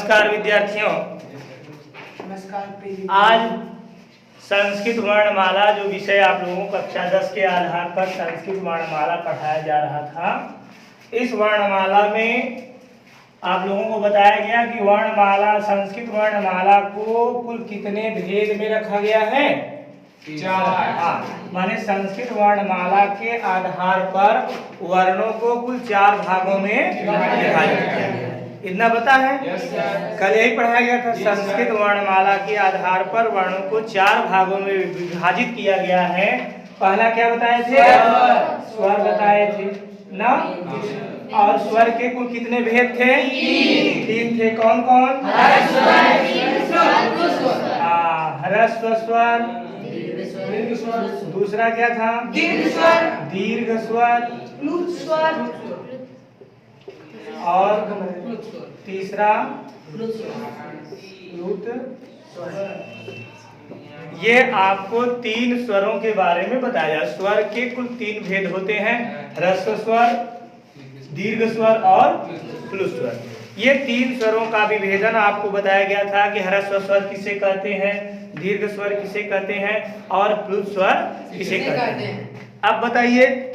नमस्कार विद्यार्थियों। नमस्कार। आज संस्कृत वर्णमाला जो विषय आप लोगों को कक्षा 10 के आधार पर संस्कृत वर्णमाला पढ़ाया जा रहा था, इस वर्णमाला में आप लोगों को बताया गया कि वर्णमाला संस्कृत वर्णमाला को कुल कितने भेद में रखा गया है? 4। माने संस्कृत वर्णमाला के आधार पर वर्णों को कुल 4 भागों में विभाजित किया गया है। इतना पता है? कल यही पढ़ाया गया था। संस्कृत वर्णमाला के आधार पर वर्णों को 4 भागों में विभाजित किया गया है। पहला क्या बताए थे? स्वर बताए थे ना। और स्वर के कुल कितने भेद थे? 3 थे। कौन कौन? ह्रस्व स्वर, दूसरा क्या था? दीर्घ स्वर, और तीसरा प्लुत स्वर। ये आपको 3 स्वरों के बारे में बताया। स्वर के कुल 3 भेद होते हैं, ह्रस्व स्वर, दीर्घ स्वर और प्लुत स्वर। ये 3 स्वरों का विभेदन आपको बताया गया था कि ह्रस्व स्वर किसे कहते हैं, दीर्घ स्वर किसे कहते हैं और प्लुत स्वर किसे कहते हैं। अब बताइए,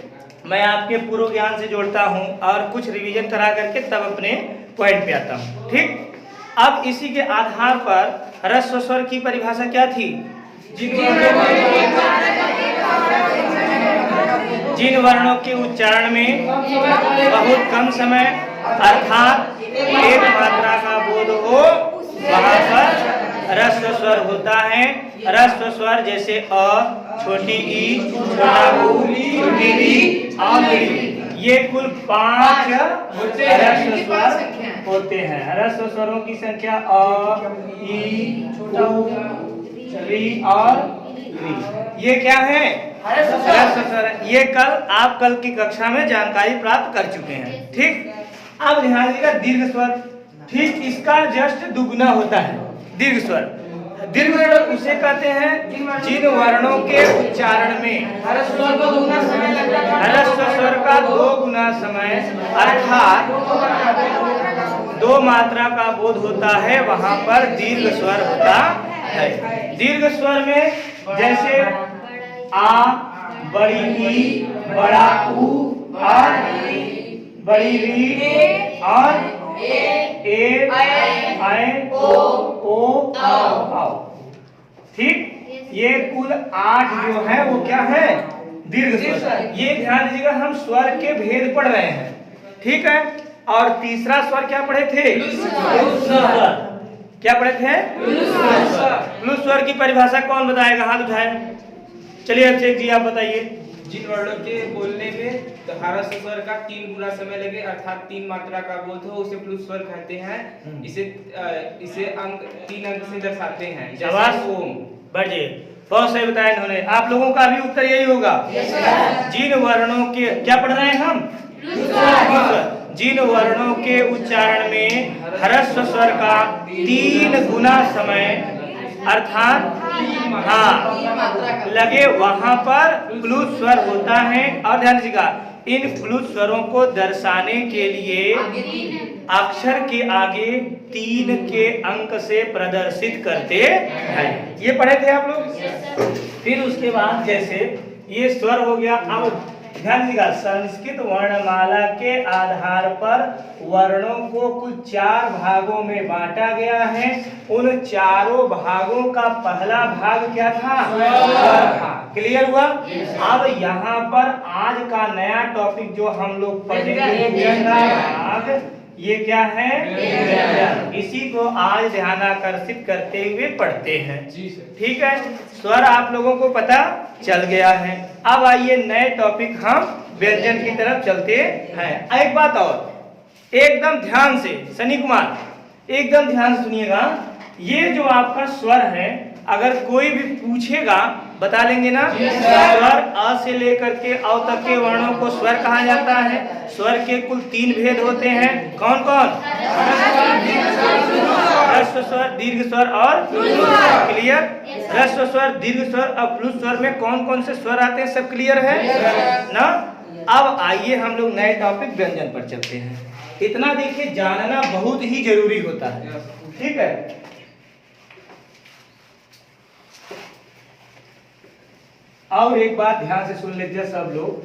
मैं आपके पूर्व ज्ञान से जोड़ता हूं और कुछ रिवीजन करा करके तब अपने पॉइंट पे आता हूं। ठीक, अब इसी के आधार पर ह्रस्व स्वर की परिभाषा क्या थी? जिन वर्णों के उच्चारण में बहुत कम समय अर्थात एक मात्रा का बोध हो वहां पर ह्रस्व स्वर होता है। ह्रस्व स्वर जैसे अ, छोटी ई, छोटा उ, छोटी री और री, ये कुल 5 ह्रस्व स्वर होते हैं। ह्रस्व स्वरों की संख्या अ, ई, उ, री और री। ये क्या है? ह्रस्व स्वर। ये आप कल की कक्षा में जानकारी प्राप्त कर चुके हैं। ठीक, अब ध्यान दीजिएगा दीर्घ स्वर। ठीक, इसका जस्ट दुगुना होता है दीर्घ स्वर। दीर्घ स्वर उसे कहते हैं जिन वर्णों के उच्चारण में ह्रस्व स्वर का 2 गुना समय अर्थात 2 मात्रा का बोध होता है, वहां पर दीर्घ स्वर होता है। दीर्घ स्वर में जैसे आ, बड़ी ई, बड़ा उ और बड़ी री और ए, ऐ, ओ, आओ। ठीक, ये कुल 8 जो है वो क्या है? दीर्घ स्वर। ये ध्यान दीजिएगा, हम स्वर के भेद पढ़ रहे हैं। ठीक है, और तीसरा स्वर क्या पढ़े थे? क्या पढ़े थे? प्लुत स्वर की परिभाषा कौन बताएगा? हाथ उठाए। चलिए अभिषेक जी आप बताइए। जिन वर्णों के बोलने में ह्रस्व स्वर का 3 गुना समय लगे अर्थात 3 मात्रा का बोध हो उसे प्लुत स्वर कहते हैं। इसे अंक 3 अंक से दर्शाते हैं। जैसे ओम। बढ़िए, बहुत सही बताया इन्होंने। आप लोगों का भी उत्तर यही होगा। जिन वर्णों के क्या पढ़ रहे हैं हम? जिन वर्णों के उच्चारण में ह्रस्व स्वर का 3 गुना समय अर्थात लगे वहां पर प्लुत स्वर होता है। और ध्यान दीजिएगा, इन प्लुत स्वरों को दर्शाने के लिए अक्षर के आगे 3 के अंक से प्रदर्शित करते हैं। ये पढ़े थे आप लोग। फिर उसके बाद जैसे ये स्वर हो गया। अब ध्यान दीजिएगा, संस्कृत वर्णमाला के आधार पर वर्णों को कुल 4 भागों में बांटा गया है। उन 4 भागों का पहला भाग क्या था? स्वर था। क्लियर हुआ? अब यहाँ पर आज का नया टॉपिक जो हम लोग पढ़ेंगे, ये क्या है? इसी को आज ध्यान आकर्षित करते हुए पढ़ते हैं। ठीक है, स्वर आप लोगों को पता चल गया है। अब आइए नए टॉपिक हम व्यंजन की तरफ चलते हैं। एक बात और, एकदम ध्यान से, सनी कुमार एकदम ध्यान से सुनिएगा। ये जो आपका स्वर है, अगर कोई भी पूछेगा बता लेंगे ना? स्वर अ से लेकर के अ तक के वर्णों को स्वर कहा जाता है। स्वर के कुल 3 भेद होते हैं। कौन कौन? ह्रस्व स्वर, दीर्घ स्वर और क्लियर? ह्रस्व स्वर, दीर्घ स्वर और प्लुत स्वर में कौन कौन से स्वर आते हैं? सब क्लियर है ना? अब आइए हम लोग नए टॉपिक व्यंजन पर चलते हैं। इतना देखिए, जानना बहुत ही जरूरी होता है। ठीक है। और एक बात ध्यान से सुन लेते हैं सब लोग,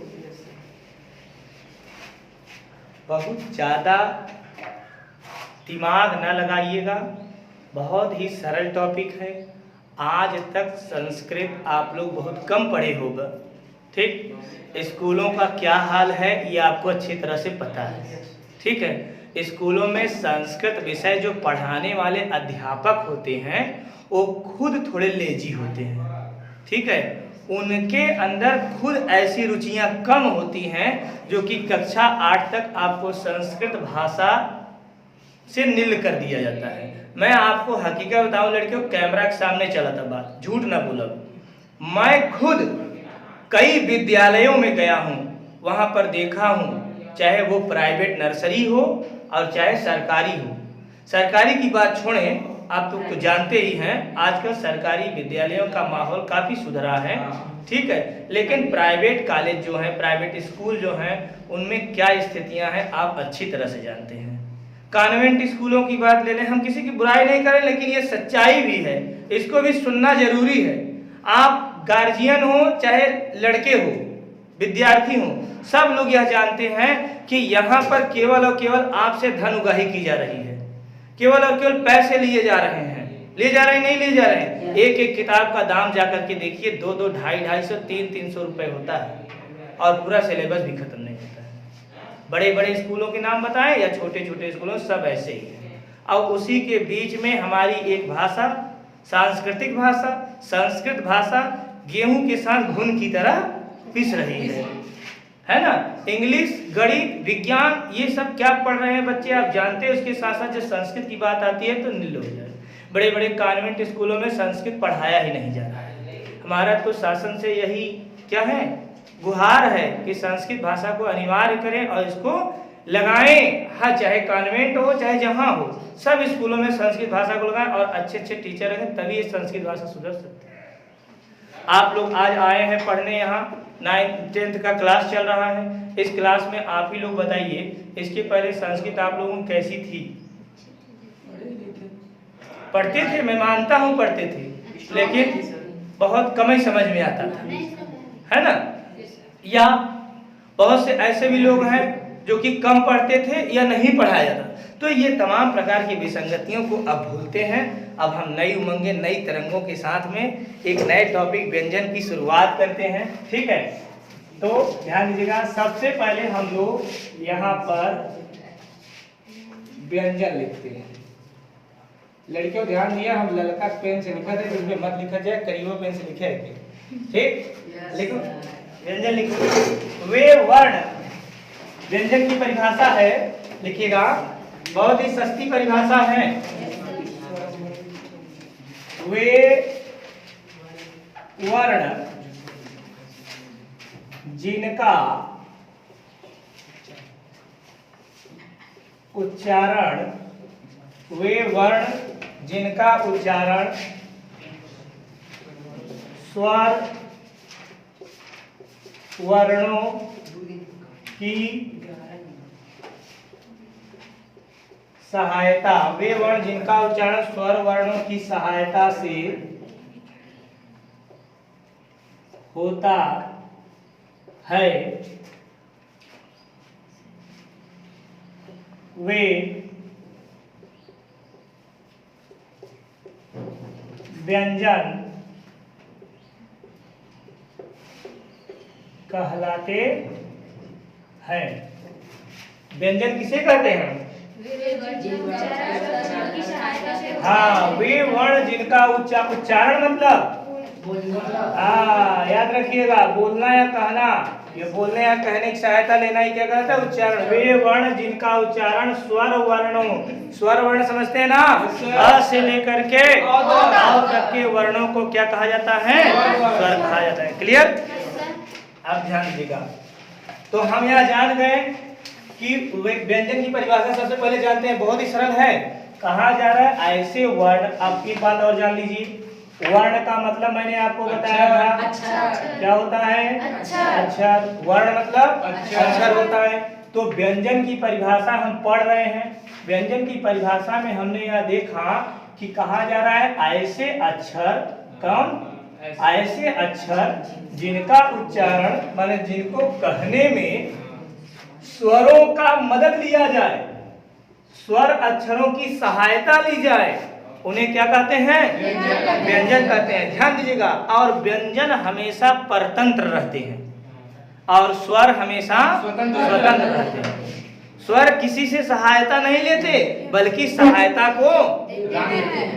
बहुत ज्यादा दिमाग न लगाइएगा, बहुत ही सरल टॉपिक है। आज तक संस्कृत आप लोग बहुत कम पढ़े होगा, ठीक। स्कूलों का क्या हाल है ये आपको अच्छी तरह से पता है, ठीक है। स्कूलों में संस्कृत विषय जो पढ़ाने वाले अध्यापक होते हैं वो खुद थोड़े लेजी होते हैं, ठीक है। उनके अंदर खुद ऐसी रुचियां कम होती हैं जो कि कक्षा 8 तक आपको संस्कृत भाषा से नील कर दिया जाता है। मैं आपको हकीकत बताऊं लड़कियों, कैमरा के सामने चला था बात, झूठ ना बोलो। मैं खुद कई विद्यालयों में गया हूं, वहां पर देखा हूं, चाहे वो प्राइवेट नर्सरी हो और चाहे सरकारी हो। सरकारी की बात छोड़ें, आप तो जानते ही हैं आजकल सरकारी विद्यालयों का माहौल काफ़ी सुधरा है, ठीक है। लेकिन प्राइवेट कॉलेज जो हैं, प्राइवेट स्कूल जो हैं, उनमें क्या स्थितियां हैं आप अच्छी तरह से जानते हैं। कॉन्वेंट स्कूलों की बात ले लें, हम किसी की बुराई नहीं करें, लेकिन ये सच्चाई भी है, इसको भी सुनना जरूरी है। आप गार्जियन हो चाहे लड़के हो, विद्यार्थी हो, सब लोग यह जानते हैं कि यहाँ पर केवल और केवल आपसे धन उगाही की जा रही है, केवल और केवल पैसे लिए जा रहे हैं। ले जा रहे हैं, नहीं ले जा रहे हैं। एक एक किताब का दाम जाकर के देखिए, 2-2, 250, 300 रुपए होता है और पूरा सिलेबस भी खत्म नहीं होता है। बड़े बड़े स्कूलों के नाम बताएं या छोटे छोटे स्कूलों, सब ऐसे ही है। और उसी के बीच में हमारी एक भाषा, सांस्कृतिक भाषा, संस्कृत भाषा गेहूं के साथ घुन की तरह पिस रही है ना। इंग्लिश, गणित, विज्ञान, ये सब क्या पढ़ रहे हैं बच्चे आप जानते हैं। उसके साथ साथ जब संस्कृत की बात आती है तो नील हो जाए। बड़े बड़े कॉन्वेंट स्कूलों में संस्कृत पढ़ाया ही नहीं जा रहा है। हमारा तो शासन से यही क्या है, गुहार है कि संस्कृत भाषा को अनिवार्य करें और इसको लगाएं। हाँ, चाहे कॉन्वेंट हो चाहे जहाँ हो, सब स्कूलों में संस्कृत भाषा को लगाएं और अच्छे अच्छे टीचर रखें, तभी ये संस्कृत भाषा सुधर सकती है। आप लोग आज आए हैं पढ़ने, यहाँ 9th 10th का क्लास चल रहा है। इस क्लास में आप ही लोग बताइए, इसके पहले संस्कृत आप लोगों की कैसी थी? पढ़ते थे, मैं मानता हूँ पढ़ते थे, लेकिन बहुत कम ही समझ में आता था, है ना। या बहुत से ऐसे भी लोग हैं जो कि कम पढ़ते थे या नहीं पढ़ाया जाता। तो ये तमाम प्रकार की विसंगतियों को अब भूलते हैं। अब हम नई उमंगे, नई तरंगों के साथ में एक नए टॉपिक व्यंजन की शुरुआत करते हैं, ठीक है। तो ध्यान दीजिएगा, सबसे पहले हम लोग यहाँ पर व्यंजन लिखते हैं। लड़कियों ध्यान दिया, हम ललका पेन से लिखा थे, उसमें मत लिखा जाए, करीबो पेन से लिखे है, ठीक। लिखो, व्यंजन लिखो। वे वर्ण, व्यंजन की परिभाषा है, लिखिएगा, बहुत ही सस्ती परिभाषा है। वे वर्ण जिनका उच्चारण, वे वर्ण जिनका उच्चारण स्वर वर्णों की सहायता, वे वर्ण जिनका उच्चारण स्वर वर्णों की सहायता से होता है, वे व्यंजन कहलाते हैं। व्यंजन किसे कहते हैं? हाँ, वे वर्ण जिनका उच्चारण मतलब याद रखिएगा, बोलना या कहना, ये बोलने या कहने की सहायता लेना ही क्या कहता है? उच्चारण। वे वर्ण जिनका उच्चारण स्वर वर्णों, स्वर वर्ण समझते हैं ना, अ से लेकर के अ तक के वर्णों को क्या कहा जाता है? स्वर कहा जाता है। क्लियर? अब ध्यान दीजिएगा। तो हम यहाँ जान गए कि व्यंजन की परिभाषा सबसे पहले जानते हैं, बहुत ही सरल है। कहा जा रहा है ऐसे वर्ण, अब एक बात और जान लीजिए, वर्ण का मतलब मैंने आपको बताया था, क्या होता है? अक्षर। वर्ण मतलब अक्षर होता है। तो व्यंजन की परिभाषा हम पढ़ रहे हैं। व्यंजन की परिभाषा में हमने यह देखा कि कहा जा रहा है ऐसे अक्षर, कौन ऐसे अक्षर जिनका उच्चारण माने जिनको कहने में स्वरों का मदद लिया जाए, स्वर अक्षरों की सहायता ली जाए, उन्हें क्या कहते हैं? व्यंजन कहते हैं। ध्यान दीजिएगा। और व्यंजन हमेशा परतंत्र रहते हैं और स्वर हमेशा स्वतंत्र रहते हैं। स्वर किसी से सहायता नहीं लेते बल्कि सहायता को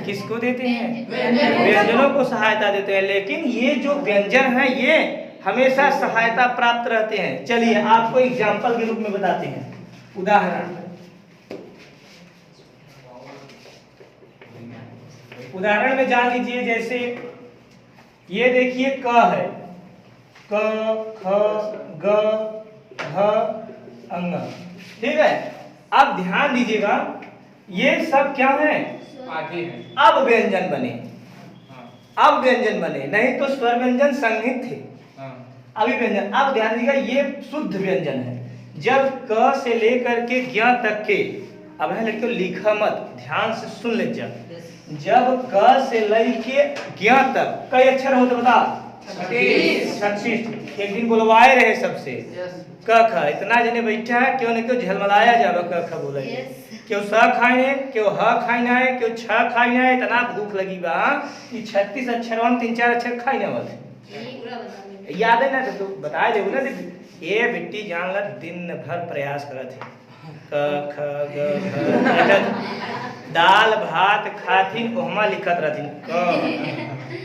किसको देते हैं? व्यंजनों को सहायता देते हैं। लेकिन ये जो व्यंजन है ये हमेशा सहायता प्राप्त रहते हैं। चलिए आपको एग्जाम्पल के रूप में बताते हैं, उदाहरण में जान लीजिए। जैसे ये देखिए क है, क ख ग घ अंग, ठीक है। अब ध्यान दीजिएगा ये सब क्या है? आगे है। अब व्यंजन बने, अब व्यंजन बने, नहीं तो स्वर व्यंजन संहित थे, अभी व्यंजन। अब ध्यान दीजिएगा ये शुद्ध व्यंजन है। जब क से लेकर के ज्ञ तक के, अब है लड़कियों लिखा मत, ध्यान से सुन लीजिए। जब क से लेके ज्ञ तक कई अक्षर होते बता? 36। एक दिन बुलवाए रहे सबसे क ख, इतना जने बैठा है, क्यों न क्यों झलमलाया जावे क ख बोले। क्यों स खाए, क्यों ह खाना है, क्यों छ खाना है। इतना भूख लगी बा कि 36 अक्षर 3-4 अक्षर खाई ना बोले। याद है ना? तो बताए देबो ना। ये बेटी जान ला दिन भर प्रयास करत है। क ख ग घ दाल भात खाथिन ओहमा लिखत रहथिन क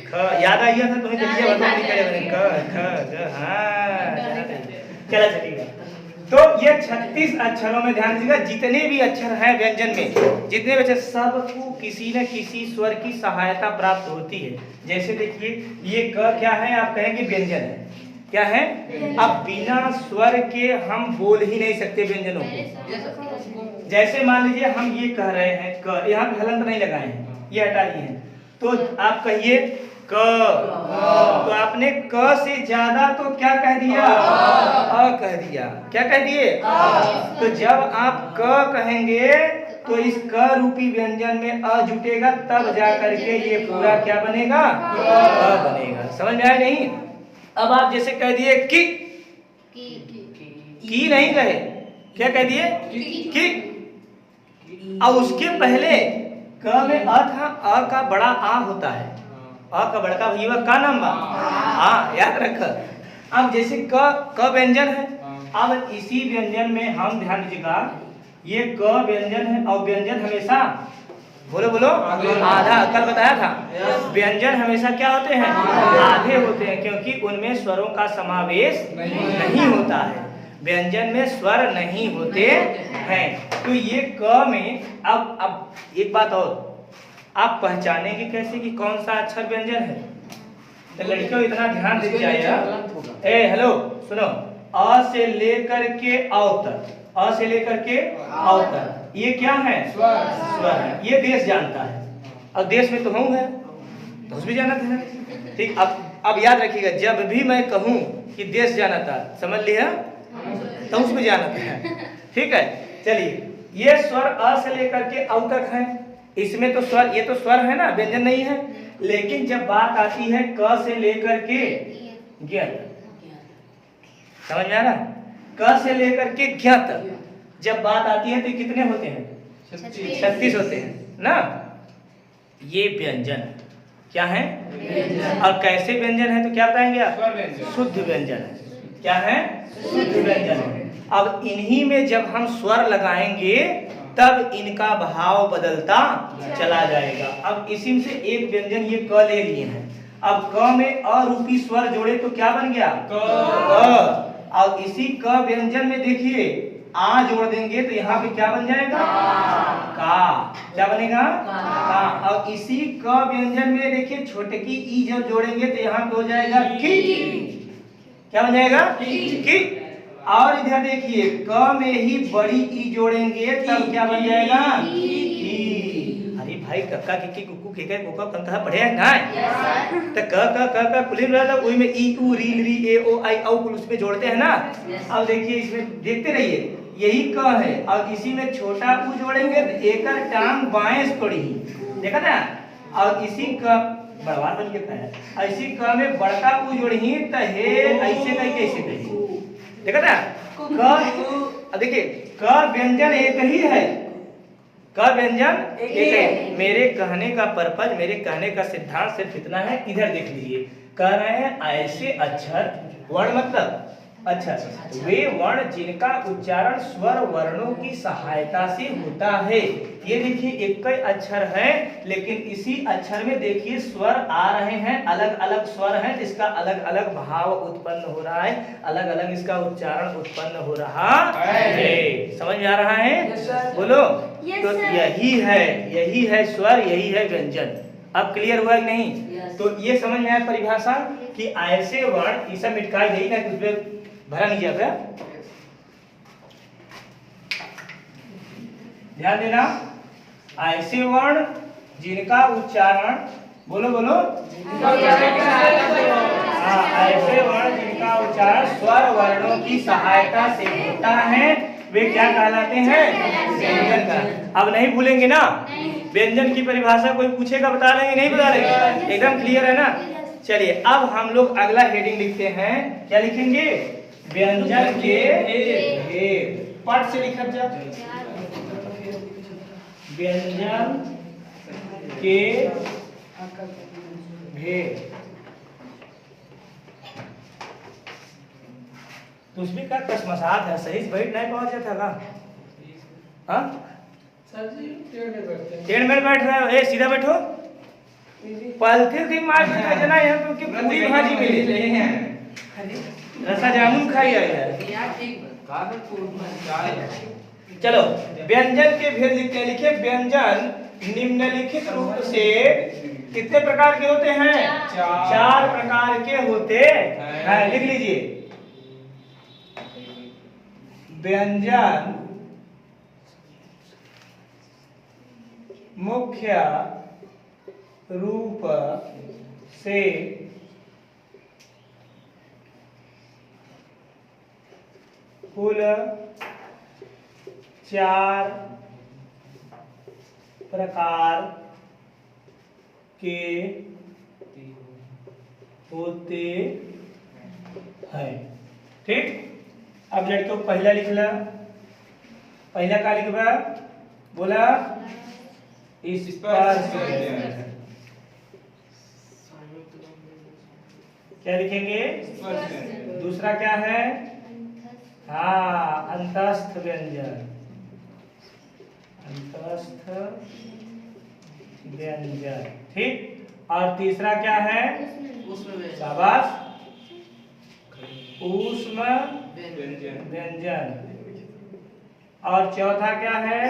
ख। याद आइया था तुम्हें? चलिए बताओ निकले बने क ख ग। हां चला चलिएगा। तो ये 36 अक्षरों में ध्यान दीजिएगा, जितने भी अक्षर हैं व्यंजन में, जितने भी अक्षर, सबको किसी न किसी स्वर की सहायता प्राप्त होती है। जैसे देखिए ये क क्या है? आप कहेंगे व्यंजन है। क्या है? अब बिना स्वर के हम बोल ही नहीं सकते व्यंजनों को। जैसे मान लीजिए हम ये कह रहे हैं क, यहाँ पे हलंत नहीं लगाए हैं, ये हटा दिए हैं, तो आप कहिए क। तो आपने क से ज्यादा तो क्या कह दिया? अ कह दिया। क्या कह दिए? तो जब आप क कहेंगे तो इस क रूपी व्यंजन में अ जुटेगा, तब जा करके ये पूरा क्या बनेगा? क बनेगा। समझ में आया नहीं? अब आप जैसे कह दिए की नहीं कहे, क्या कह दिए? की। अब उसके पहले क में अ था, अ का बड़ा आ होता है, अ का बड़का भैया का नाम बा? हाँ, याद रख। अब जैसे क व्यंजन है, अब इसी व्यंजन में हम ध्यान दीजिएगा, ये क व्यंजन है और व्यंजन हमेशा बोलो बोलो आधा, कल बताया था व्यंजन हमेशा क्या होते हैं? आधे होते हैं, क्योंकि उनमें स्वरों का समावेश नहीं होता है। व्यंजन में स्वर नहीं होते हैं। तो ये क में अब एक बात और, आप पहचानेंगे कैसे कि कौन सा अक्षर व्यंजन है? तो लड़कियों इतना ध्यान दे जाइएगा। ए हेलो सुनो, अ से लेकर के औ तक, अ से लेकर के औ तक ये क्या है? स्वर है। ये देश जानता है, और देश में तो हूँ है, तो उस भी जानता है। ठीक। अब याद रखिएगा, जब भी मैं कहूँ कि देश जानता, समझ लिया, तो उस भी जानता है। ठीक है। चलिए ये स्वर अ से लेकर के औ तक है, इसमें तो स्वर, ये तो स्वर है ना, व्यंजन नहीं है। लेकिन जब बात आती है क से लेकर के ज्ञ तक, समझ में आ रहा? क से लेकर के ज्ञ तक जब बात आती है तो कितने होते हैं? 36 होते हैं ना। ये व्यंजन क्या है? और कैसे व्यंजन है तो क्या बताएंगे आप? शुद्ध व्यंजन है। क्या है? शुद्ध व्यंजन है। अब इन्हीं में जब हम स्वर लगाएंगे तब इनका भाव बदलता चला जाएगा। अब इसी से एक व्यंजन ये क ले लिए हैं, अब क में अ रूपी स्वर जोड़े तो क्या बन गया? क। और इसी क व्यंजन में देखिए आ जोड़ देंगे तो यहाँ पे क्या बन जाएगा? का। क्या बनेगा? का। और इसी क व्यंजन में देखिए छोटे की ई जब जोड़ेंगे तो यहाँ पे हो जाएगा की। क्या बन जाएगा? की। और इधर देखिए क में ही बड़ी ई जोड़ेंगे तब क्या बन जाएगा? की। अरे भाई कक्का किक्की कुक्कू केके कोका कंका पढ़े हैं ना? तो क कुलिन रहता, वही में ई उ री री ए ओ आई औ कुल उसमें जोड़ते हैं ना। अब देखिए इसमें देखते रहिए, यही क है और इसी में छोटा उ जोड़ेंगे तो एकर टांग बाएं से पड़ी, देखा ना। और इसी क बड़वार बन के है, इसी क में बड़का उ जोड़ी तो हे ऐसे कही कैसे कही, देखा ना। क देखिए क व्यंजन एक ही है, क व्यंजन एक है। मेरे कहने का पर्पज, मेरे कहने का सिद्धांत सिर्फ इतना है, इधर देख लीजिए। कह रहे हैं ऐसे अक्षर, वर्ण मतलब अक्षर, वे वर्ण जिनका उच्चारण स्वर वर्णों की सहायता से होता है। ये देखिए एक ही अक्षर है, लेकिन इसी अक्षर में देखिए स्वर आ रहे हैं, अलग अलग स्वर हैं, जिसका अलग अलग भाव उत्पन्न हो रहा है, अलग अलग इसका उच्चारण उत्पन्न हो रहा है। समझ में आ रहा है? बोलो। तो यही है स्वर, यही है व्यंजन। अब क्लियर हुआ कि नहीं? तो ये समझ में आया परिभाषा कि ऐसे वर्ण, ये सब मिटकाई गई ना, कुछ पे भरा नहीं जाता। ध्यान देना, ऐसे वर्ण जिनका उच्चारण, बोलो बोलो, ऐसे वर्ण जिनका उच्चारण स्वर वर्णों की सहायता से होता है, वे क्या कहलाते हैं? व्यंजन का। अब नहीं भूलेंगे ना, व्यंजन की परिभाषा कोई पूछेगा बता लेंगे, नहीं बता लेंगे? एकदम क्लियर है ना। चलिए अब हम लोग अगला हेडिंग लिखते हैं, क्या लिखेंगे? व्यंजन के भेद। पाठ से लिखा जा, व्यंजन के भेद। तुझ भी का कसमसात है, सही से बैठ नहीं पहुंच जाता का? हाँ टेढ़ में बैठ रहे हो, ए सीधा बैठो। पलथे थी मार के जना यहाँ पे कि पूरी भाजी मिली, रसा जामुन खाई आई है। चलो व्यंजन के भेद लिखते हैं। लिखिए व्यंजन निम्नलिखित रूप से कितने प्रकार के होते हैं? चार प्रकार के होते हैं। लिख लीजिए, व्यंजन मुख्य रूप से कुल चार प्रकार के होते हैं। ठीक, अब लड़कियों को पहला लिख ला। पहला क्या लिखबा? बोला स्पर्श। क्या लिखेंगे? दूसरा क्या है? हाँ, अंतस्थ व्यंजन। अंतस्थ व्यंजन। ठीक, और तीसरा क्या है? शाबाश, ऊष्म व्यंजन। और चौथा क्या है?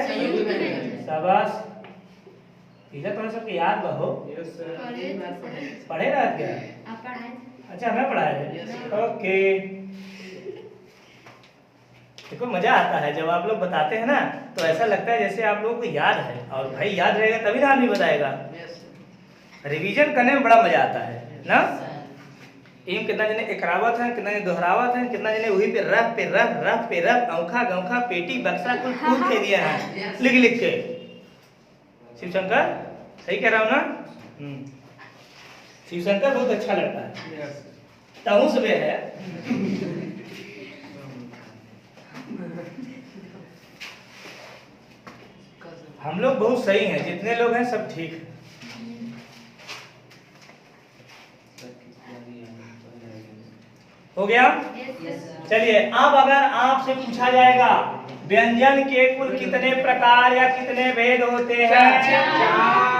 शाबाश, इधर थोड़ा सबके याद बहो, पढ़े रहत क्या? अच्छा हमें पढ़ा है। ओके, देखो मजा आता है जब आप लोग बताते हैं ना, तो ऐसा लगता है जैसे आप लोगों को याद है, और भाई याद रहेगा तभी ना आदमी बताएगा। रिवीजन करने में बड़ा मजा आता है ना। इम कितना जने एकरावत है, कितना जने दोहरावत है, कितना जने वही पे रफ पे रफ, रफ पे रफ, औखा गौखा पेटी बक्सा कुल खूब के दिया है लिख लिख के। शिवशंकर सही कह रहा हूँ ना? शिवशंकर बहुत अच्छा लगता है, ताऊ सब है। हम लोग बहुत सही हैं, जितने लोग हैं सब ठीक है। हो गया? चलिए अब अगर आपसे पूछा जाएगा व्यंजन के कुल कितने प्रकार या कितने भेद होते हैं?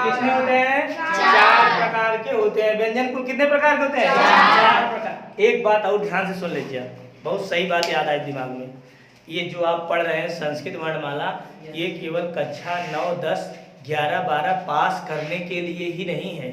कितने होते हैं? चार प्रकार के होते हैं। व्यंजन कुल कितने प्रकार के होते हैं? चार प्रकार। एक बात और ध्यान से सुन लीजिए, बहुत सही बात याद आए दिमाग में। ये जो आप पढ़ रहे हैं संस्कृत वर्णमाला, ये केवल कक्षा 9, 10, 11, 12 पास करने के लिए ही नहीं है।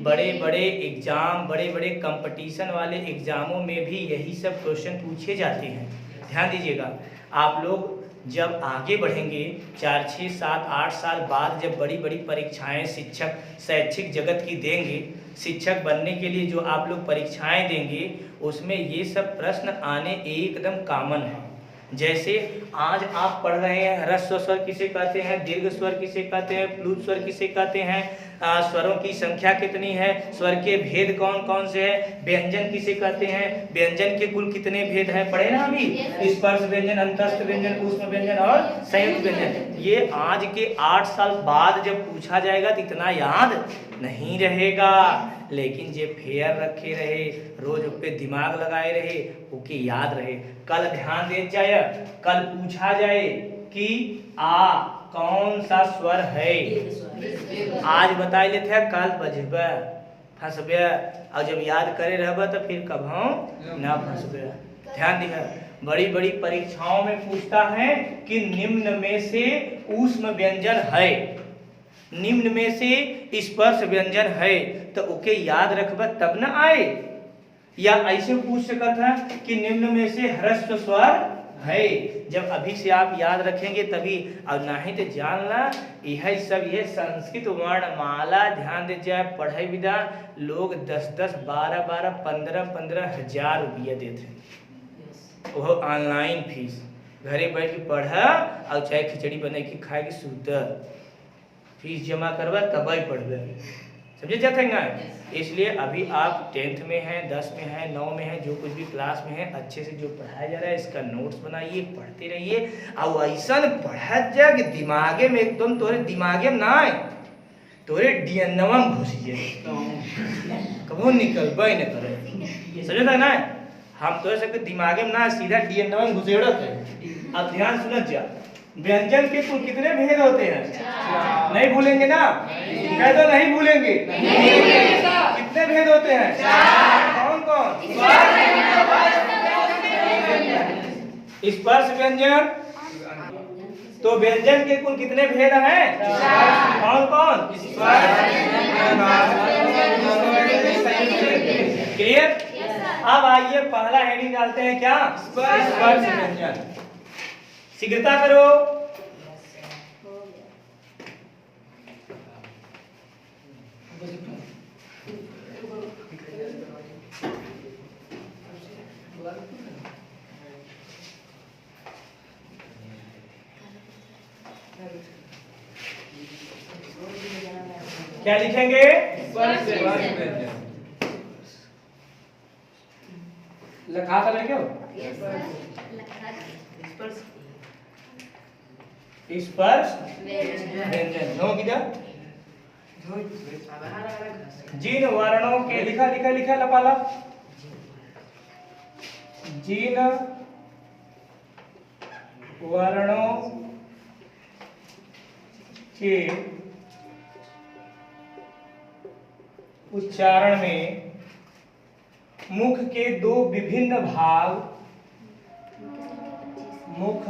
बड़े बड़े एग्जाम, बड़े बड़े कंपटीशन वाले एग्जामों में भी यही सब क्वेश्चन पूछे जाते हैं। ध्यान दीजिएगा, आप लोग जब आगे बढ़ेंगे 4, 6, 7, 8 साल बाद जब बड़ी बड़ी परीक्षाएं शिक्षक शैक्षिक जगत की देंगे, शिक्षक बनने के लिए जो आप लोग परीक्षाएं देंगे, उसमें ये सब प्रश्न आने एकदम कॉमन है। जैसे आज आप पढ़ रहे हैं ह्रस्व स्वर किसे कहते हैं, दीर्घ स्वर किसे कहते हैं, प्लुत स्वर किसे कहते हैं, स्वरों की संख्या कितनी है, स्वर के भेद कौन कौन से हैं, व्यंजन किसे कहते हैं, व्यंजन के कुल कितने भेद हैं, पढ़े ना अभी, स्पर्श व्यंजन, अंतस्थ व्यंजन, ऊष्म व्यंजन और संयुक्त व्यंजन। ये आज के 8 साल बाद जब पूछा जाएगा तो इतना याद नहीं रहेगा, लेकिन जे फेयर रखे रहे, रोज पे दिमाग लगाए रहे, ओके याद रहे। कल ध्यान दे जाए, कल पूछा जाए कि आ कौन सा स्वर है, आज बताए लेते हैं, कल बजबे फंसबे, और जब याद करे रहबे तो फिर कभी ना फंसबे। ध्यान दिया, बड़ी बड़ी परीक्षाओं में पूछता है कि निम्न में से ऊष्म व्यंजन है, निम्न में से स्पर्श व्यंजन है, तो ओके याद रखबे तब न आए। या ऐसे पूछ सकता है कि निम्न में से ह्रस्व स्वर है, जब अभी से आप याद रखेंगे तभी, और नहीं तो जानना यह सब ये संस्कृत वर्णमाला ध्यान दे जाए, पढ़ाई विदा लोग 10-10, 12-12, 15-15 हजार रुपया देते हैं, वो ऑनलाइन फीस, घरे बैठ के पढ़ा और चाहे खिचड़ी बना के खाए के सूत, फीस जमा करवा तब ही पढ़वे, समझे जाते हैं। इसलिए अभी आप 10th में हैं, 10 में हैं, 9 में हैं, जो कुछ भी क्लास में है, अच्छे से जो पढ़ाया जा रहा है इसका नोट्स बनाइए, पढ़ते रहिए, और ऐसा पढ़ा जा कि दिमागे में एकदम तोरे दिमागे में ना आए, तोरे डीएनए में घुसिए, कबो निकलबे न करे, समझे ना। हम तो सबके दिमागे में ना सीधा डीएनए में घुसेड़त है। अब ध्यान सुनत जा, व्यंजन के कुल कितने भेद होते हैं, नहीं भूलेंगे ना, कह दो नहीं भूलेंगे, कितने भेद होते हैं, कौन कौन, स्पर्श व्यंजन, तो व्यंजन के कुल कितने भेद हैं, कौन कौन, क्लियर। अब आइए पहला हेडिंग डालते हैं, क्या, स्पर्श व्यंजन। शीघ्रता करो, क्या लिखेंगे, लिखा था लड़के स्पर्श व्यंजन, नो किधर, जिन वर्णों के, लिखा लिखा लिखा लपाला, जिन वर्णों के उच्चारण में मुख के दो विभिन्न भाग, मुख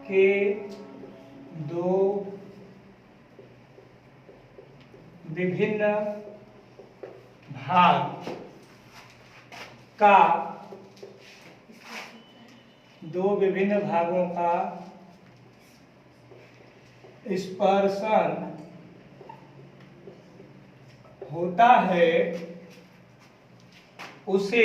के दो विभिन्न भाग का, दो विभिन्न भागों का स्पर्शन होता है, उसे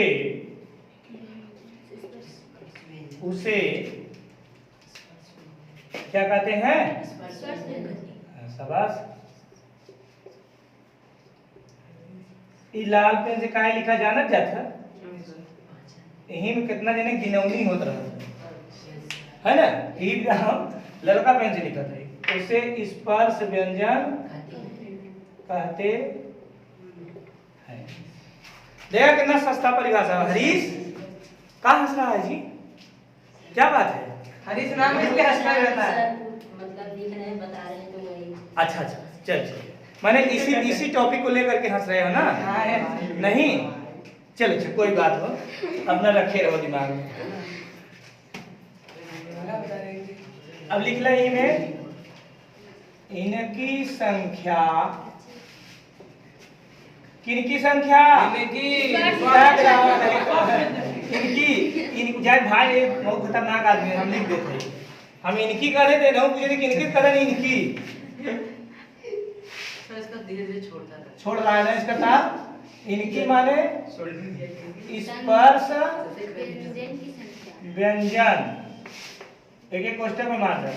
क्या कहते हैं, शाबाश। लाल पेन से काहे लिखा जानत जाता, यही में कितना जने गिनौनी होत रहा है ना, यही हम लड़का पेन से लिखा था, उसे स्पर्श व्यंजन कहते हैं। देखा कितना सस्ता परिभाषा। हरीश कहाँ हंस रहा है जी, क्या बात है, हरीश नाम में इसलिए हंसता रहता है, मतलब लिख रहे हैं, बता रहे हैं तो वही। अच्छा अच्छा, चल मैंने इसी टॉपिक को लेकर के हंस रहे हो ना, नहीं चलो चलो कोई बात हो, अपना रखे रहो दिमाग में। अब लिख लो इनकी संख्या, किनकी संख्या, इनकी जाए भाई बहुत खतरनाक आदमी है, हम लिख देते हैं, हम इनकी कर देते ना, पूछे किनकी कर, इनकी धीरे-धीरे छोड़ रहा है ना, इसका था इनकी माने स्पर्श व्यंजन एक एक क्वेश्चन में मात्र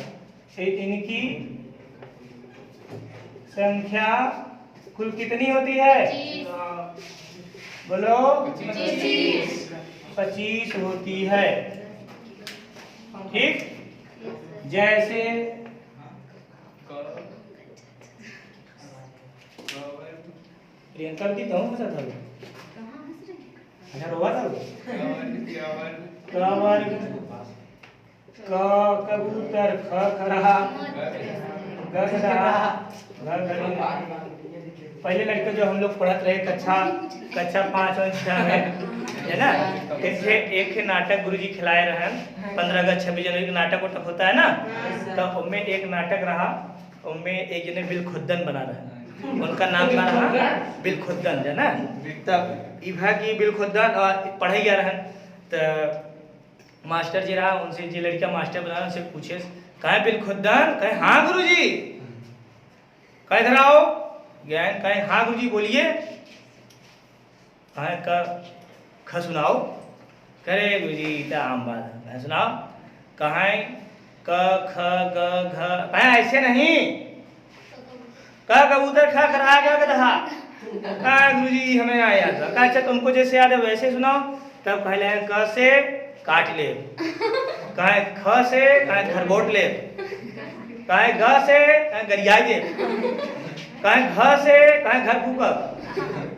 इनकी संख्या कुल कितनी होती है? बोलो 25 होती है। ठीक, जैसे प्रियंका की तो हूँ था अच्छा रोवा था कबूतर ख खरहा ग गदहा घ घड़ी। पहले लड़के जो हम लोग पढ़त रहे कक्षा 5 और 6 में है ना, एक नाटक गुरुजी खिलाए रहे 15 अगस्त 26 जनवरी का नाटक उटक होता है ना, तो उनमें एक नाटक रहा, उनमें एक जने बिलखुद्दन बना रहा, उनका नाम क्या रहा? बिलखुद्दन है ना। तब इभा की बिलखुद्दन पढ़ाई जा रहा, तो मास्टर जी रहा, उनसे जो लड़का मास्टर बना उनसे पूछे कहे बिलखुद्दन, कहे हाँ गुरुजी, कहे इधर आओ ज्ञान, कहे हाँ गुरुजी बोलिए, कहे का ख सुनाओ, करे गुरुजी तो आम बात है सुनाओ, कहे क ख ग घ, कहे ऐसे नहीं, क कबूतर ख खरहा ग गदहा, कहा गुरुजी हमें आया था, कहा अच्छा तुमको जैसे याद है वैसे सुनाओ। तब कहले क से काट ले, कहे ख से कहे खरगोट ले, कहे ग से कहे गरियाई दे, कहे घ से कहे घर फूकब,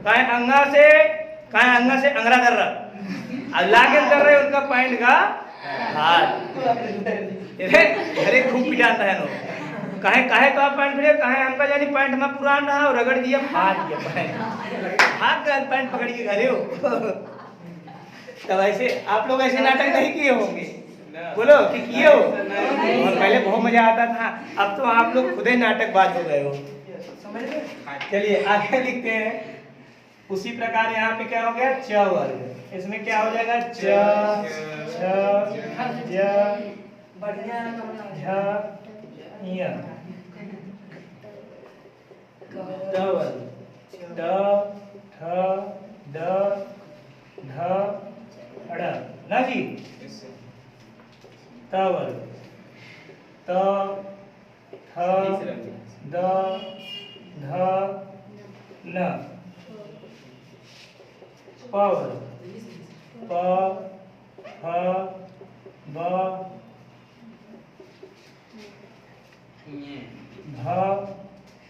कहे अंगा से अंगरा कर रहा, अब लागे कर रहे उनका पैंट का हाथ अरे खूब पिटाता है नो, कहे तो आप पैंट फिरे, कहे हमका जानी पैंट में पुरान रहा और रगड़ दिया फाट गया पैंट, हाथ का पैंट पकड़ के घरे हो। तब ऐसे आप लोग ऐसे नाटक नहीं किए होंगे, बोलो कि किए हो? और पहले बहुत मजा आता था, अब तो आप लोग खुद ही नाटकबाज हो गए हो। चलिए आगे लिखते हैं। उसी प्रकार यहाँ पे क्या हो गया? च वर्ग, इसमें क्या हो जाएगा? च छ ज झ य द वर्ग, ड ठ ड ढ ड़ ना जी, त वर्ग, त थ द ध न, प वर्ग, प फ ब भ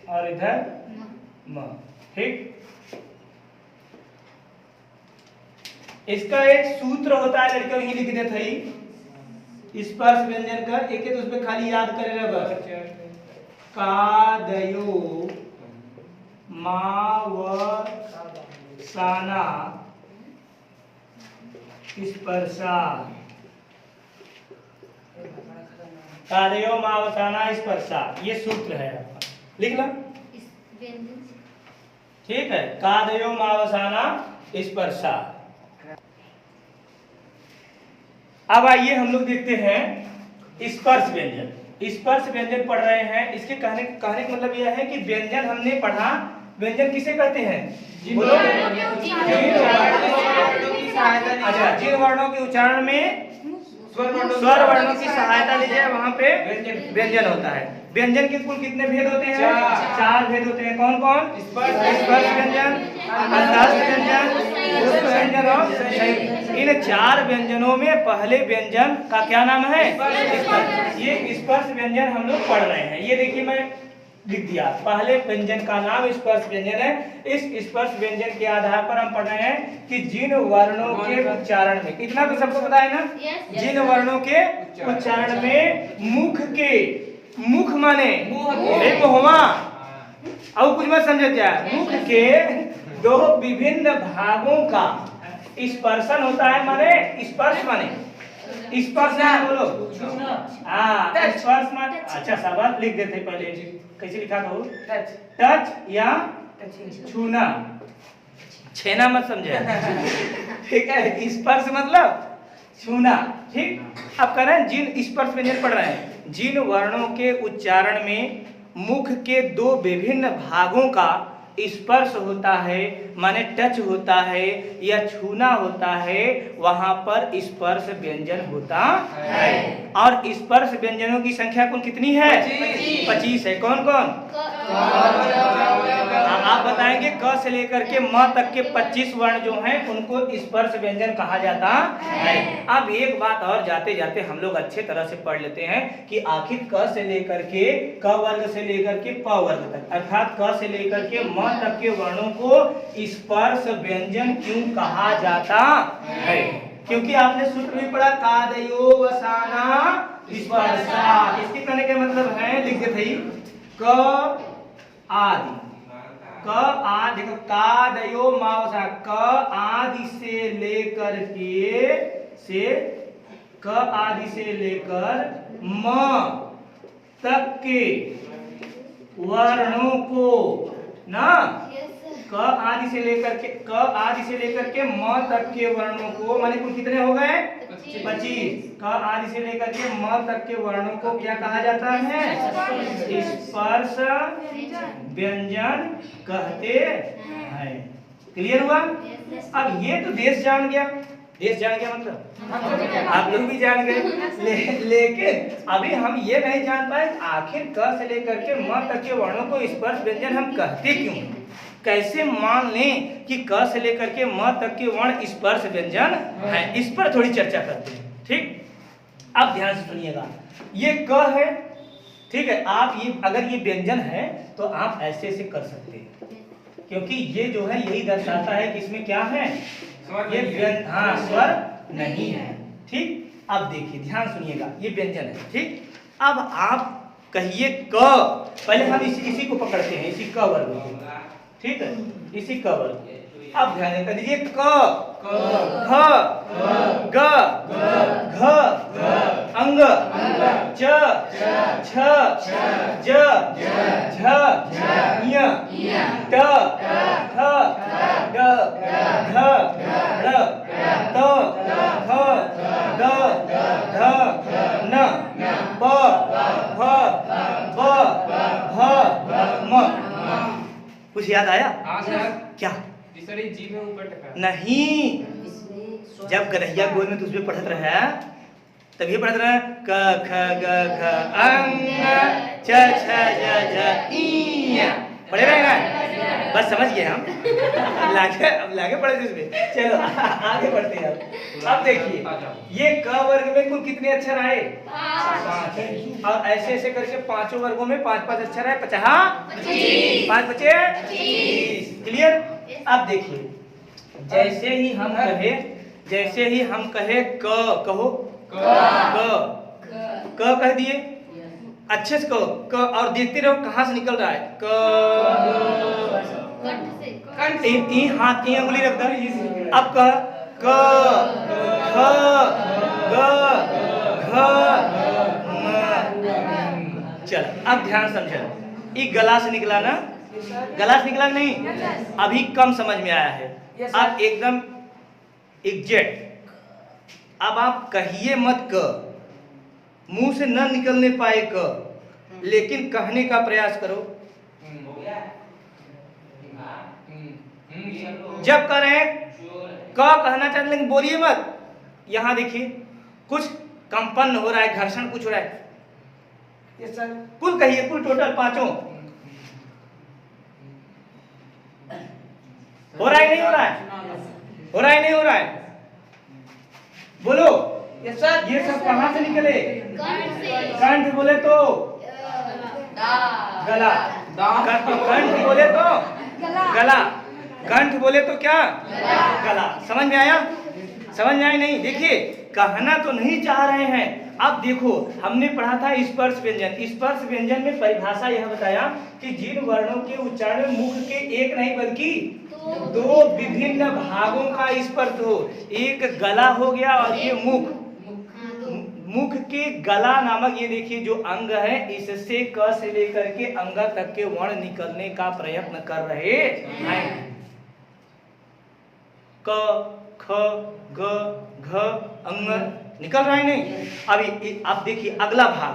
और इधर म। ठीक, इसका एक सूत्र होता है लड़कियों, यही लिख देते ही स्पर्श व्यंजन का एक एक, उसमें खाली याद करे रहे कादयो मावसाना स्पर्शा, कादयो मावसाना स्पर्शा, ये सूत्र है आपका, लिख लो। ठीक है, कादयो मावसाना स्पर्शा। अब आइए हम लोग देखते हैं स्पर्श व्यंजन। स्पर्श व्यंजन पढ़ रहे हैं, इसके कहने का मतलब यह है कि व्यंजन हमने पढ़ा, व्यंजन किसे कहते हैं? बोलो। अच्छा, जिन वर्णों के उच्चारण में स्वर वर्णों की सहायता ली जाए वहाँ पे व्यंजन होता है। व्यंजन के कुल कितने भेद होते हैं? 4 भेद होते हैं। कौन कौन? स्पर्श व्यंजन, अंतस्थ व्यंजन, पुष्प व्यंजन और संयुक्त। इन 4 व्यंजनों में पहले व्यंजन का क्या नाम है? ये स्पर्श व्यंजन हम लोग पढ़ रहे हैं। ये देखिए मैं लिख दिया, पहले व्यंजन का नाम स्पर्श व्यंजन है। इस स्पर्श व्यंजन के आधार पर हम पढ़ रहे हैं कि जिन वर्णों के उच्चारण में, इतना तो सबको पता है ना, जिन वर्णों के उच्चारण में मुख माने मुहवा और कुछ मत समझ जाए, मुख के 2 विभिन्न भागों का स्पर्शन होता है। माने स्पर्श, माने स्पर्श माने बोलो, हाँ स्पर्श माने, अच्छा शाबाश, लिख देते पहले। कैसे लिखा था? टच या छूना, छेना मत समझे। ठीक है, स्पर्श मतलब छूना। ठीक, अब कह रहे हैं जिन स्पर्श व्यंजन पढ़ रहे हैं, जिन वर्णों के उच्चारण में मुख के 2 विभिन्न भागों का स्पर्श होता है माने टच होता है या छूना होता है, वहां पर स्पर्श व्यंजन होता है। और स्पर्श व्यंजनों की संख्या कुल कितनी है? 25 है। कौन कौन? आप बताएंगे। क से लेकर के म तक के 25 वर्ण जो हैं उनको स्पर्श व्यंजन कहा जाता है। अब एक बात और जाते जाते हम लोग अच्छे तरह से पढ़ लेते हैं कि आखिर क से लेकर के क वर्ग से लेकर के प वर्ग तक, अर्थात क से लेकर के म तक के वर्णों को स्पर्श व्यंजन क्यों कहा जाता है? क्योंकि आपने सूत्र में पढ़ा कादयो वसाना स्पर्शा। इसके कहने का मतलब है, लिख देते ही क आदि, क आदि, देखो कादयो मावसा, क आदि से लेकर म तक के वर्णों को ना, क आदि से लेकर के म तक के वर्णों को, माने कुल कितने हो गए? 25। क आदि से लेकर के म तक के वर्णों को क्या कहा जाता है? स्पर्श व्यंजन कहते हैं। क्लियर हुआ? अब ये तो देश जान गया मतलब आप लोग भी जान गए, लेकिन अभी हम ये नहीं जान पाए आखिर क से लेकर के म तक के वर्णों को स्पर्श व्यंजन हम कहते क्यों? कैसे मान लें कि क से लेकर के म तक के वर्ण स्पर्श व्यंजन है? इस पर थोड़ी चर्चा करते हैं। ठीक, अब ध्यान से सुनिएगा। ये क है, ठीक है। आप ये अगर ये व्यंजन है तो आप ऐसे ऐसे कर सकते हैं, क्योंकि ये जो है यही दर्शाता है कि इसमें क्या है? ये हाँ, स्वर नहीं है। ठीक, अब देखिए ध्यान सुनिएगा, ये व्यंजन है। ठीक, अब आप कहिए क, पहले हम इसी को पकड़ते हैं, इसी क वर्ग को। ठीक है, इसी क वर्ग। अब ध्यान कर दीजिए क, ख, ग, घ, अंग, च, छ, ज, झ, ञ, ट, ठ, ड, ढ, ढ़, त, थ, द, ध, न, प, फ, ब, भ, म। कुछ याद आया? क्या? जीभ में ऊपर टका नहीं, जब गरहिया गोल में तुझे पढ़त रहा तभी पढ़त रहा क ख ग घ अंग च छ ज झ ई पढ़े रहे ना? बस समझ गए हम। अब लागे पढ़े इसमें। चलो आगे बढ़ते हैं। अब देखिए ये क वर्ग में कुल कितने अक्षर आए? 5। और ऐसे ऐसे करके पांचों वर्गों में 5-5 अक्षर आए। 25 5 बचे 25। क्लियर? अब देखिए जैसे ही हम कहे क, कहो क कह दिए, अच्छे से कहो क, और देखते रहो कहां से निकल रहा है क। हाथ की उंगली रख दो। अब कह क, ख, ग, घ, म। चल अब ध्यान समझो, ये गला से निकला ना? गला से निकला नहीं? अभी कम समझ में आया है, अब एकदम एग्जैक्ट। अब आप कहिए मत क, मुंह से न निकलने पाए क, लेकिन कहने का प्रयास करो। जब कह रहे हैं क कहना चाहते लेकिन बोलिए मत। यहां देखिए कुछ कंपन हो रहा है, घर्षण कुछ हो रहा है। कुल कहिए, कुल टोटल पांचों हो रहा है नहीं हो रहा है? हो रहा है नहीं हो रहा है? बोलो। ये सब कहां से निकले? कंठ बोले तो गला, कंठ बोले तो गला, कंठ बोले तो क्या? गला। समझ में आया? समझ में आया नहीं? देखिए कहना तो नहीं चाह रहे हैं। अब देखो हमने पढ़ा था स्पर्श व्यंजन। स्पर्श व्यंजन में परिभाषा यह बताया कि जिन वर्णों के उच्चारण में मुख के एक नहीं बल्कि 2 विभिन्न भागों का स्पर्श हो। एक गला हो गया और ये मुख के गला नामक ये देखिए जो अंग है, इससे क से लेकर के अंग तक के वर्ण निकलने का प्रयत्न कर रहे हैं। क, ख, ग, घ, अंग निकल रहा है नहीं? अभी आप देखिए अगला भाग,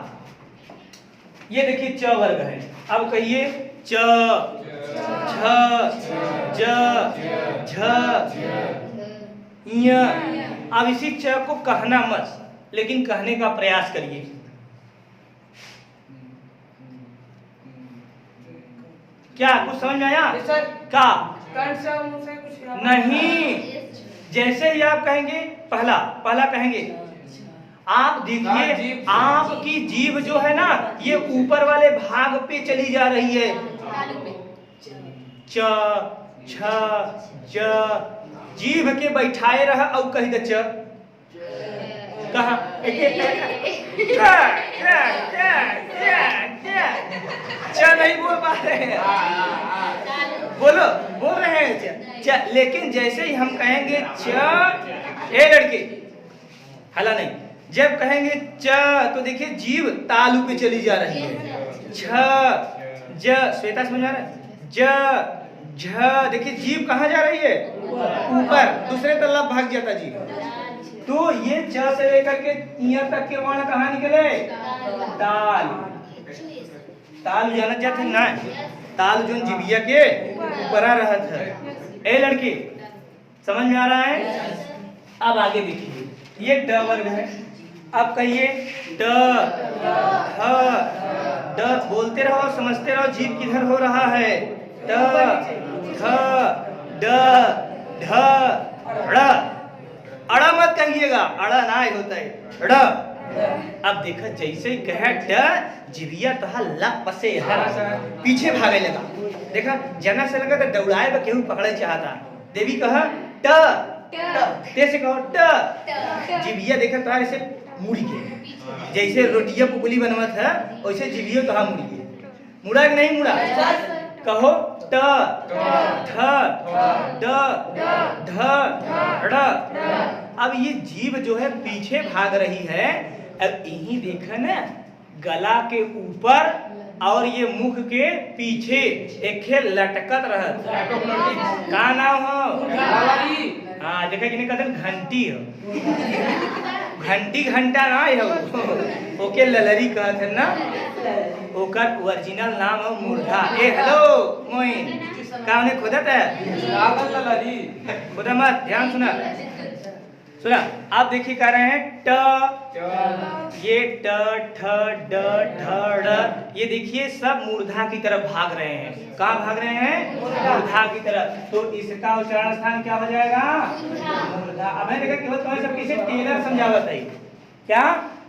ये देखिए च वर्ग है। अब कहिए च, छ, झ ज झ य। अब इसी च को कहना मत, लेकिन कहने का प्रयास करिए। क्या कुछ समझ में आया? सर का कंठ से मुंह से कुछ नहीं, जैसे ही आप कहेंगे पहला कहेंगे, आप देखिए आपकी जीभ जो है ना ये ऊपर वाले भाग पे चली जा रही है। च छ ज, जीभ के बैठाए रहा और कही दे च कहा च नहीं बोल पा रहे हैं, बोल रहे हैं च, लेकिन जैसे ही हम कहेंगे च, ए लड़के हला नहीं, जब कहेंगे च तो देखिए जीभ तालू पे चली जा रही है। छ ज, श्वेता समझ आ रहा है? ज झ, देखिए जीभ कहाँ जा रही है? ऊपर, दूसरे तरफ भाग जाता जीभ। तो ये च से लेकर के यहाँ तक के वर्ण कहाँ निकले? ताल। ताल जानत जाते ना, ताल जो जीभिया के ऊपर रहत है। ए लड़की समझ में आ रहा है? अब आगे देखिए, ये ड वर्ग है। अब कहिए ड ठ ड, बोलते रहो समझते रहो जीभ किधर हो रहा है। ड ठ ड ढ ड़, अड़ा मत कहिएगा, अड़ा ना होता है ड़। अब देखा जैसे ही कहे ड, जिभिया तहा लप पसे पीछे भागे लगा। देखा जना से लगा तो दौड़ाए बा केहू पकड़े चाहता। देवी कहा ट, ते से कहो ट, जिभिया देखा तहा ऐसे मुड़ी के, जैसे रोटिया पुकुली बनवत है वैसे जिभिया तहा मुड़ी के। मुड़ा कि नहीं मुड़ा? कहो ट ठ ड ढ ड़। अब ये जीभ जो है पीछे भाग रही है। अब यही देखा ना, गला के ऊपर और ये मुख के पीछे एक लटकत रहत। का नाम हो? हाँ देखा कि नहीं कहते घंटी हो, घंटी घंटा ना हो, ओके ललरी कहत है ना, ओकर ओरिजिनल नाम है मुर्धा। ए हेलो मोइन, का उन्हें खोदत है? ललरी खोदा मत, ध्यान सुना सुना। आप देखिए कह रहे हैं ट, ये ट ठ ड ढ ड़, ये देखिए सब मूर्धा की तरफ भाग रहे हैं। कहाँ भाग रहे हैं? मूर्धा की तरफ। तो इसका उच्चारण स्थान क्या हो जाएगा? मूर्धा। अब मैं देखा केवल तुम्हें सब किसे टेलर समझावत है क्या?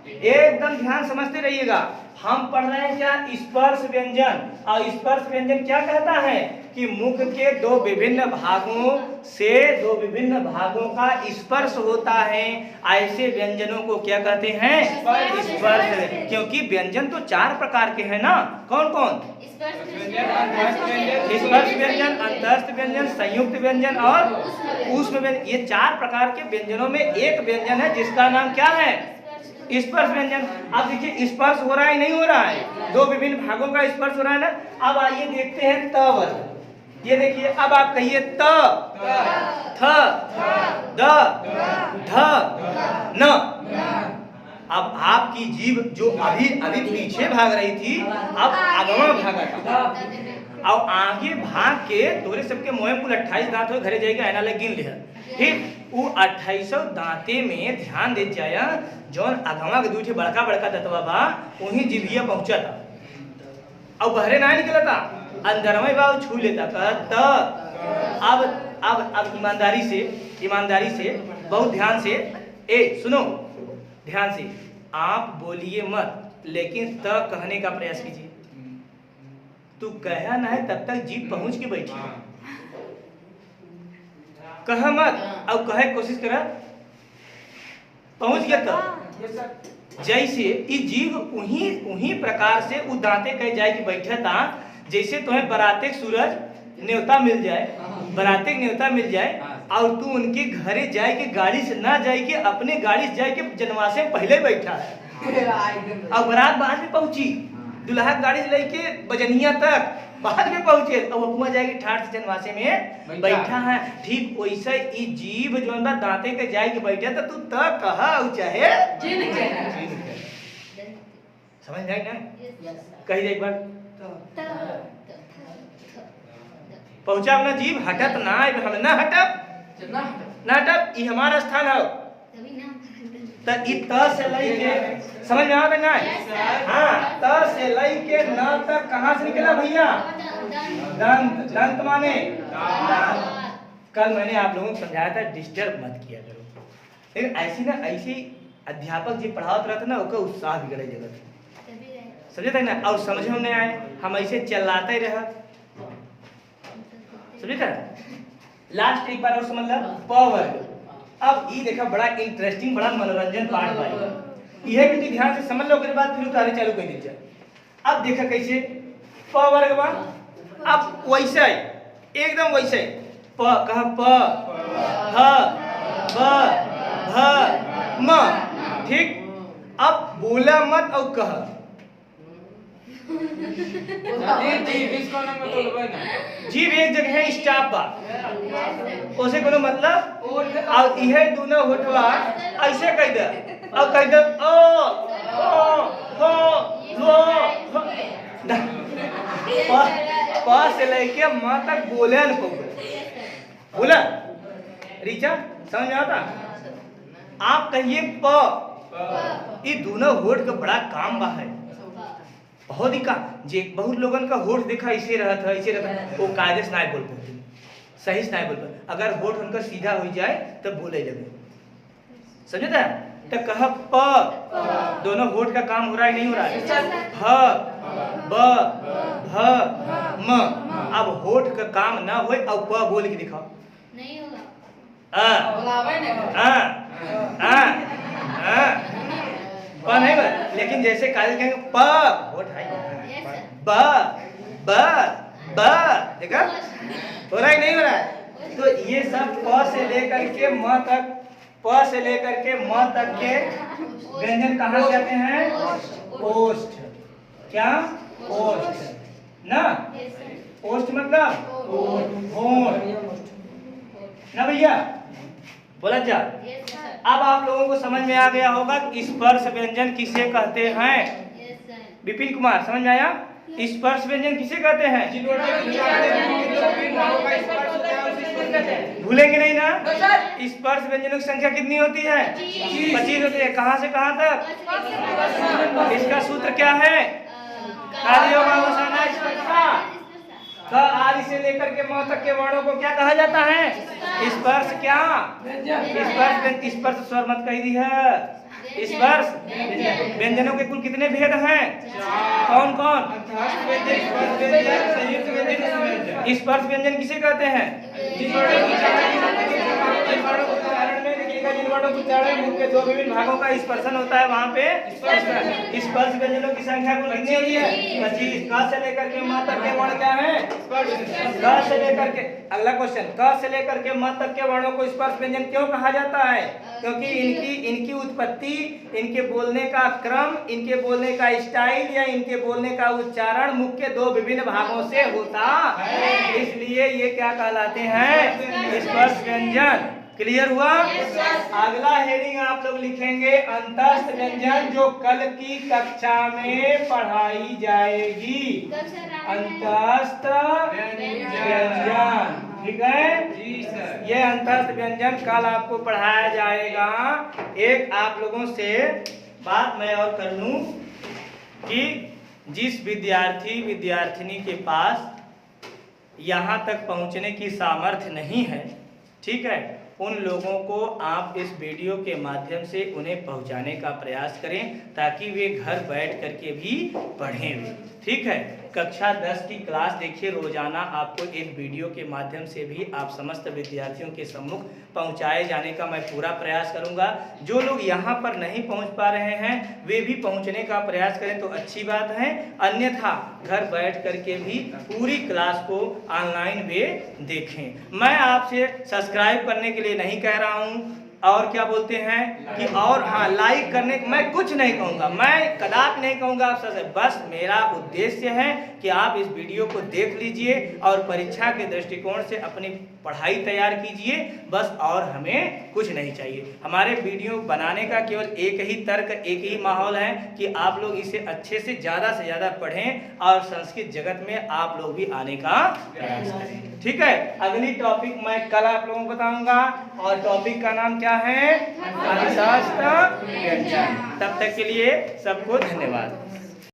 एकदम ध्यान समझते रहिएगा। हम पढ़ रहे हैं क्या? स्पर्श व्यंजन। और स्पर्श व्यंजन क्या कहता है कि मुख के दो विभिन्न भागों से दो विभिन्न भागों का स्पर्श होता है, ऐसे व्यंजनों को क्या कहते हैं? स्पर्श। क्योंकि व्यंजन तो चार प्रकार के हैं ना, कौन कौन? स्पर्श व्यंजन, अंतस्थ व्यंजन, संयुक्त व्यंजन और ऊष्म व्यंजन। ये चार प्रकार के व्यंजनों में एक व्यंजन है जिसका नाम क्या है? स्पर्श व्यंजन। अब देखिए स्पर्श हो रहा है नहीं हो रहा है? दो विभिन्न भागों का स्पर्श हो रहा है ना। अब आइए देखते हैं त वर्ग। ये देखिए, अब आप कहिए त थ द ध न। अब आपकी जीभ जो अभी अभी पीछे भाग रही थी, अब आगवा भागा था। और आगे भाग के तोरे सबके मुँह कुल 28 दांत हो, घरे जाएगा आईना लग गिन लिया। ठीक, वो 28 दांते में ध्यान दे जाया, जौन अगवा के दूठे बड़का बड़का दतवा बा वहीं जिभिया पहुंचा था और बहरे ना निकला था, अंदर में बा छू लेता था। त अब ईमानदारी से बहुत ध्यान से, ए सुनो ध्यान से, आप बोलिए मत, लेकिन त कहने का प्रयास कीजिए। तू कहा ना है तब तक जीभ पहुंच के बैठी, कहा मत और कहे कोशिश करा, पहुंच गया तो जैसे इस जीभ उही प्रकार से उ दांते कह जाए कि बैठा था, जैसे तुम्हें बराते सूरज न्योता मिल जाए, बराते न्योता मिल जाए और तू उनके घरे जाए के गाड़ी से ना जाए के अपने गाड़ी से जाए के जनवासे पहले बैठा है और बारात बाद में पहुंची, दुल्हा गाड़ी से लेके बजनिया तक बाद में पहुंचे और अपुआ जाएगी ठाठ से जनवासे में बैठा है। ठीक वैसे ई जीभ जो है दांते के जाए के बैठा तो तू त कहा चाहे समझ जाए ना, कही दे एक बार पहुंचा अपना जीव हटत ना हम ना हटब ना हटब ई हमारा स्थान है। तो ई त से लेके समझ में आ रहा है? हाँ, त से लेके न तक कहाँ से निकला भैया? दंत। दंत माने कल मैंने आप लोगों को समझाया था डिस्टर्ब मत किया करो, लेकिन ऐसी ना ऐसी अध्यापक जी पढ़ावत रहते ना उसका उत्साह बिगड़े जगत समझे थे ना, और समझ में नहीं आए हम ऐसे चिल्लाते ही रह समझे था। लास्ट एक बार और समझ ला प वर्ग। अब ये देखा बड़ा इंटरेस्टिंग बड़ा मनोरंजन पाठ भाई, यह भी ध्यान से समझ लो, उसके बाद फिर उतारे चालू कर दीजिए। अब देखा कैसे प वर्ग बा, अब वैसे एकदम वैसे प कहा प ह ब भ म, ठीक। अब बोला मत और कह जीव एक जगह है स्टॉप बा, उसे कोनो मतलब और यह दोनों होठवा ऐसे कह दे और कह दे प से लेके म तक बोले न बोला रीचा समझ में आता? आप कहिए प, ये दोनों होठ का बड़ा काम बा है, बहुत ही का जे बहुत लोगन का होठ देखा ऐसे रहता है, ऐसे रहता है, वो कायदे से नहीं बोल पाते, सही से नहीं बोल पाते। अगर होठ उनका सीधा हो जाए तब बोले लगे, समझे था? तो कह प, दोनों होठ का काम हो रहा है नहीं हो रहा है? ह ब भ म, अब होठ का काम ना होए और प बोल के दिखाओ, नहीं होगा। प नहीं बोला, लेकिन जैसे कायदे कहेंगे प होठ है, ब ब ब, देखा हो रहा है नहीं हो रहा है? तो ये सब प से लेकर के म तक, प से लेकर के म तक के व्यंजन कहाँ से आते हैं? ओष्ठ। क्या? ओष्ठ ना, ओष्ठ मतलब होंठ ना भैया, बोला जा। अब आप लोगों को समझ में आ गया होगा कि स्पर्श व्यंजन किसे कहते हैं? विपिन कुमार समझ में आया? स्पर्श व्यंजन किसे कहते हैं? भूलेंगे नहीं ना? स्पर्श व्यंजनों की संख्या कितनी होती है? 25 होती है। कहाँ से कहाँ तक? इसका सूत्र क्या है? क आदि से लेकर के म तक के वर्णों को क्या कहा जाता है? स्पर्श। क्या? स्पर्श। स्पर्श स्वर मत कही दी है। स्पर्श व्यंजनों के कुल कितने भेद हैं? कौन कौन? स्पर्श व्यंजन किसे कहते हैं? जिन वर्णों को उच्चारण मुख के दो विभिन्न भागों का स्पर्शन होता है वहाँ पे स्पर्श व्यंजनों की संख्या कुल कितनी होती है? 25। क से लेकर के म तक के वर्ण क्या है? क से लेकर के, अगला क्वेश्चन, क से लेकर के म तक के वर्णों को स्पर्श व्यंजन क्यों कहा जाता है? क्योंकि इनकी उत्पत्ति, इनके बोलने का क्रम, इनके बोलने का स्टाइल या इनके बोलने का उच्चारण मुख के दो विभिन्न भागों से होता है, इसलिए ये क्या कहलाते हैं? स्पर्श व्यंजन। क्लियर हुआ? अगला हेडिंग आप लोग लिखेंगे अंतस्थ व्यंजन, जो कल की कक्षा में पढ़ाई जाएगी। अंतस्थ व्यंजन, ठीक है जी सर। ये अंतस्थ व्यंजन कल आपको पढ़ाया जाएगा। एक आप लोगों से बात मैं और कर लूं कि जिस विद्यार्थी विद्यार्थिनी के पास यहाँ तक पहुँचने की सामर्थ्य नहीं है, ठीक है, उन लोगों को आप इस वीडियो के माध्यम से उन्हें पहुंचाने का प्रयास करें ताकि वे घर बैठ करके भी पढ़ें, ठीक है। कक्षा 10 की क्लास देखिए, रोजाना आपको एक वीडियो के माध्यम से भी आप समस्त विद्यार्थियों के सम्मुख पहुंचाए जाने का मैं पूरा प्रयास करूंगा। जो लोग यहां पर नहीं पहुंच पा रहे हैं वे भी पहुंचने का प्रयास करें तो अच्छी बात है, अन्यथा घर बैठ करके भी पूरी क्लास को ऑनलाइन वे देखें। मैं आपसे सब्सक्राइब करने के लिए नहीं कह रहा हूं और क्या बोलते हैं कि और हाँ लाइक करने, मैं कुछ नहीं कहूँगा, मैं कदापि नहीं कहूँगा आप सबसे, बस मेरा उद्देश्य है कि आप इस वीडियो को देख लीजिए और परीक्षा के दृष्टिकोण से अपनी पढ़ाई तैयार कीजिए बस, और हमें कुछ नहीं चाहिए। हमारे वीडियो बनाने का केवल एक ही तर्क, एक ही माहौल है कि आप लोग इसे अच्छे से ज़्यादा पढ़ें और संस्कृत जगत में आप लोग भी आने का प्रयास करें। ठीक है, अगली टॉपिक मैं कल आप लोगों को बताऊंगा, और टॉपिक का नाम क्या है? अधिशास्त्र व्यंजन। तब तक के लिए सबको धन्यवाद।